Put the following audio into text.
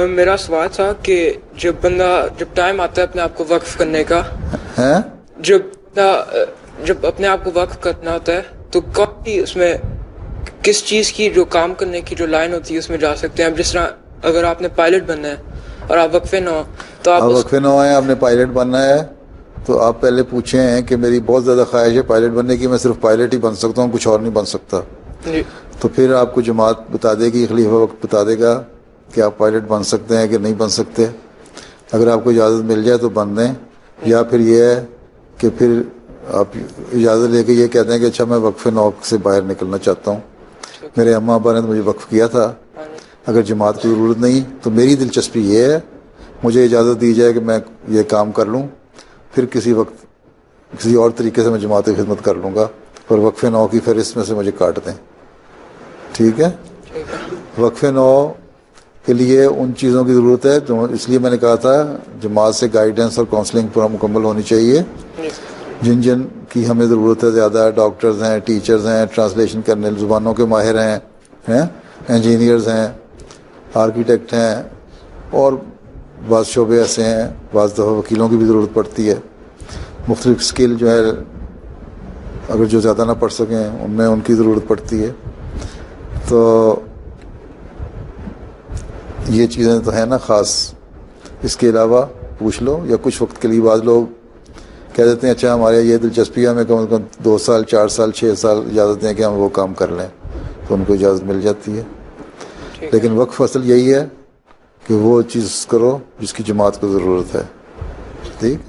मेरा सवाल था कि जब टाइम आता है अपने आप को वक्फ करने का है, जब अपने आप को वक्फ करना होता है तो कौन सी उसमें किस चीज़ की जो काम करने की जो लाइन होती है उसमें जा सकते हैं। अब जिस तरह अगर आपने पायलट बनना है और आप वक्फे ना हो तो आप वक्फे न है, आपने पायलट बनना है तो आप पहले पूछे हैं कि मेरी बहुत ज़्यादा ख्वाहिश है पायलट बनने की, मैं सिर्फ पायलट ही बन सकता हूँ, कुछ और नहीं बन सकता। तो फिर आपको जमात बता देगी, खलीफा वक्त बता देगा कि आप पायलट बन सकते हैं कि नहीं बन सकते। अगर आपको इजाज़त मिल जाए तो बन दें, या फिर ये है कि फिर आप इजाज़त लेके ये कहते हैं कि अच्छा मैं वक्फ नौक से बाहर निकलना चाहता हूँ, मेरे अम्मा अब्बा ने तो मुझे वक्फ किया था, अगर जमात की ज़रूरत नहीं तो मेरी दिलचस्पी ये है मुझे इजाज़त दी जाए कि मैं ये काम कर लूँ, फिर किसी वक्त किसी और तरीके से मैं जमात की खिदमत कर लूँगा, पर वक्फ नौ की फहरिस्त में से मुझे काट दें। ठीक है, वक्फ नौ के लिए उन चीज़ों की ज़रूरत है जो, इसलिए मैंने कहा था जमात से गाइडेंस और काउंसलिंग पूरा मुकम्मल होनी चाहिए। जिन जिन की हमें ज़रूरत है ज़्यादा, डॉक्टर्स हैं, टीचर्स हैं, ट्रांसलेशन करने ज़ुबानों के माहिर हैं, इंजीनियर्स हैं, आर्किटेक्ट हैं, और बाज़ शोबे ऐसे हैं, बाज़ दफ़ा वकीलों की भी ज़रूरत पड़ती है। मुख्तलिफ स्किल जो है अगर जो ज़्यादा ना पढ़ सकें उनमें उनकी ज़रूरत पड़ती है। तो ये चीज़ें तो हैं ना ख़ास, इसके अलावा पूछ लो, या कुछ वक्त के लिए बाद लोग कह देते हैं अच्छा हमारे ये दिलचस्पी है, हमें कम से कम 2 साल 4 साल 6 साल इजाज़त दें कि हम वो काम कर लें, तो उनको इजाज़त मिल जाती है। लेकिन वक्फ असल यही है कि वो चीज़ करो जिसकी जमात को ज़रूरत है। ठीक।